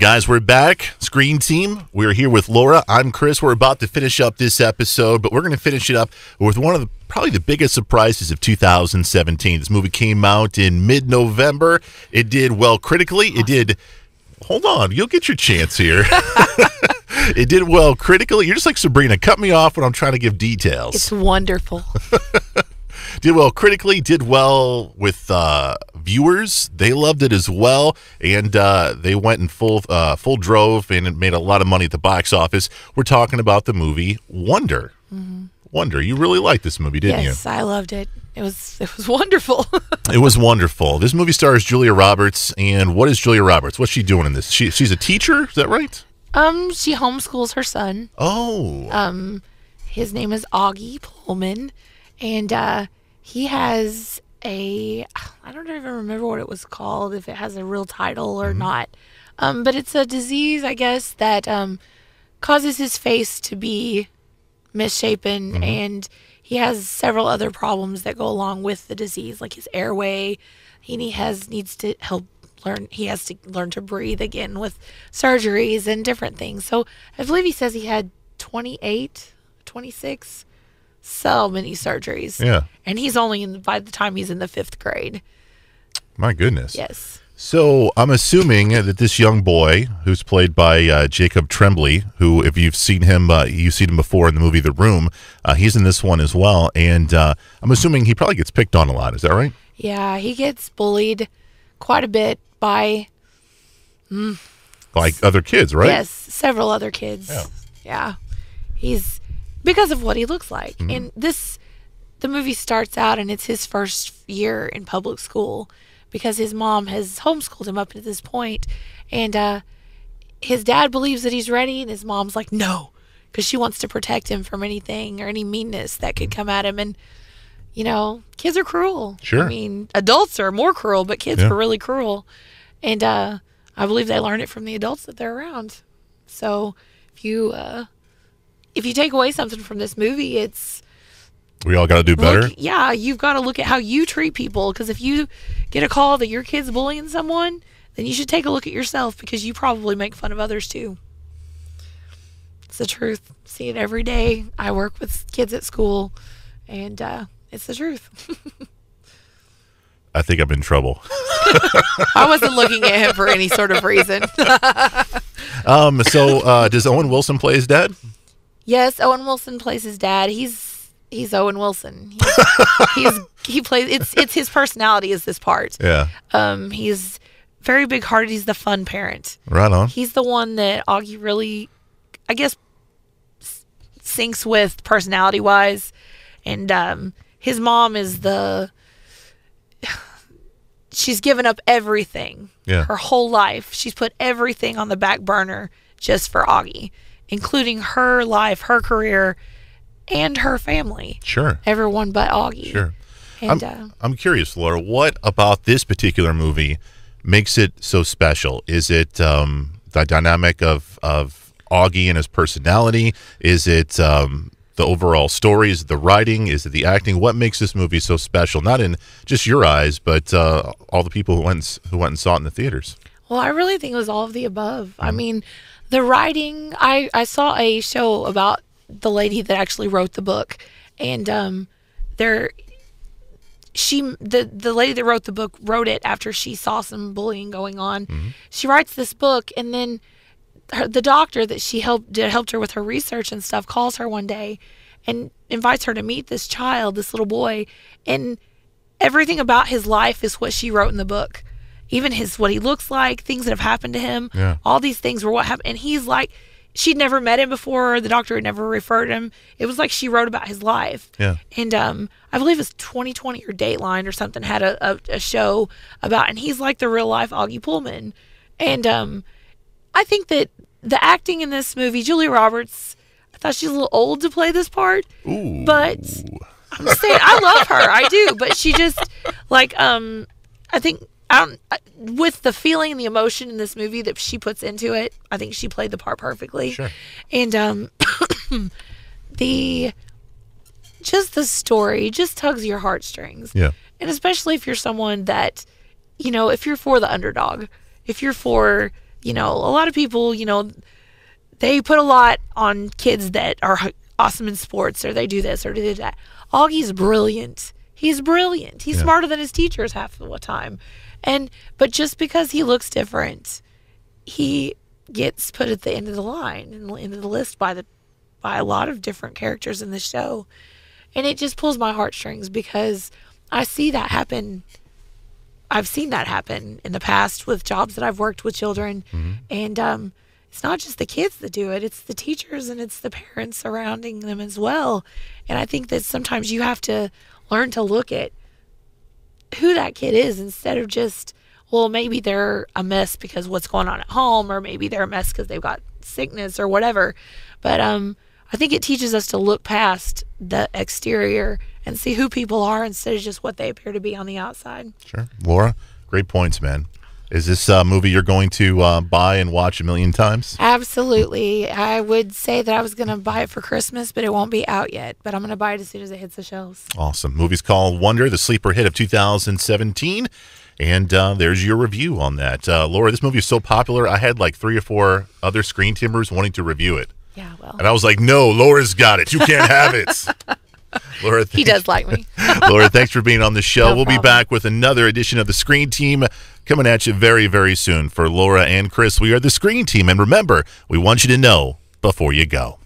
Guys, we're back. Screen Team. We're here with Laura. I'm Chris. We're about to finish up this episode, but we're going to finish it up with one of probably the biggest surprises of 2017. This movie came out in mid-November. It did well critically. It did... Hold on. You'll get your chance here. It did well critically. You're just like Sabrina. Cut me off when I'm trying to give details. It's wonderful. Did well critically, did well with viewers. They loved it as well, and they went in full drove, and it made a lot of money at the box office. We're talking about the movie Wonder. Mm-hmm. Wonder. You really liked this movie, didn't you? Yes, I loved it. It was wonderful. It was wonderful. This movie stars Julia Roberts, and what is Julia Roberts? What's she doing in this? She's a teacher, is that right? She homeschools her son. Oh. His name is Augie Pullman, and he has I don't even remember what it was called, if it has a real title or not. But it's a disease, I guess, that causes his face to be misshapen, and he has several other problems that go along with the disease, like his airway. He needs to learn to breathe again with surgeries and different things. So I believe he says he had 26, so many surgeries. Yeah. And he's only by the time he's in the 5th grade. My goodness. Yes. So I'm assuming that this young boy, who's played by Jacob Tremblay, who, if you've seen him, you've seen him before in the movie The Room, he's in this one as well. And I'm assuming he probably gets picked on a lot. Is that right? Yeah, he gets bullied quite a bit by other kids, right? Yes, several other kids. Yeah. He's because of what he looks like. And the movie starts out, and it's his first year in public school because his mom has homeschooled him up to this point, and his dad believes that he's ready, and his mom's like, no, because she wants to protect him from anything or any meanness that could come at him. And kids are cruel. Sure. I mean, adults are more cruel, but kids are really cruel. And I believe they learn it from the adults that they're around. So if you take away something from this movie, it's... We all got to do better? You've got to look at how you treat people, because if you get a call that your kid's bullying someone, then you should take a look at yourself, because you probably make fun of others too. It's the truth. See it every day. I work with kids at school, and it's the truth. I think I'm in trouble. I wasn't looking at him for any sort of reason. So does Owen Wilson play his dad? Yes, Owen Wilson plays his dad. He's Owen Wilson. He plays. It's his personality is this part. Yeah. He's very big hearted. He's the fun parent. Right on. He's the one that Augie really, I guess, syncs with personality wise, and his mom is she's given up everything. Yeah. Her whole life. She's put everything on the back burner just for Augie, including her life, her career, and her family. Sure. Everyone but Augie. Sure. And I'm curious, Laura, what about this particular movie makes it so special? Is it the dynamic of Augie and his personality? Is it the overall story? Is it the writing? Is it the acting? What makes this movie so special? Not in just your eyes, but all the people who went and saw it in the theaters. Well, I really think it was all of the above. I mean, the writing, I saw a show about the lady that actually wrote the book, and the lady that wrote the book wrote it after she saw some bullying going on. She writes this book, and then the doctor that she helped her with her research and stuff calls her one day and invites her to meet this child, this little boy, and everything about his life is what she wrote in the book. Even what he looks like, things that have happened to him, all these things were what happened. And he's like, she'd never met him before. The doctor had never referred him. It was like she wrote about his life. Yeah. And I believe it's 2020 or Dateline or something had a show about, and he's like the real life Augie Pullman. And I think that the acting in this movie, Julia Roberts, I thought she's a little old to play this part. Ooh. But I'm saying I love her. I do. But she just I think with the feeling and the emotion in this movie that she puts into it, I think she played the part perfectly. Sure. And the story just tugs your heartstrings. Yeah. And especially if you're someone that, if you're for the underdog, if you're for a lot of people, they put a lot on kids that are awesome in sports, or they do this or do that. Augie's brilliant. He's brilliant. He's smarter than his teachers half of the time. But just because he looks different, he gets put at the end of the line and end of the list by a lot of different characters in the show. And it just pulls my heartstrings because I see that happen. I've seen that happen in the past with jobs that I've worked with children. And it's not just the kids that do it. It's the teachers and it's the parents surrounding them as well. And I think that sometimes you have to learn to look at who that kid is instead of just, well, maybe they're a mess because what's going on at home, or maybe they're a mess because they've got sickness or whatever. But I think it teaches us to look past the exterior and see who people are instead of just what they appear to be on the outside. Sure. Laura, great points, man. Is this a movie you're going to buy and watch a million times? Absolutely. I would say that I was going to buy it for Christmas, but it won't be out yet. But I'm going to buy it as soon as it hits the shelves. Awesome. Movie's called Wonder, the sleeper hit of 2017. And there's your review on that. Laura, this movie is so popular, I had like 3 or 4 other screen timers wanting to review it. Yeah, well. And I was like, no, Laura's got it. You can't have it. Laura, he does like me. Laura, thanks for being on the show. No we'll problem. be back with another edition of the Screen Team coming at you very, very soon. For Laura and Chris, we are the Screen Team. And remember, we want you to know before you go.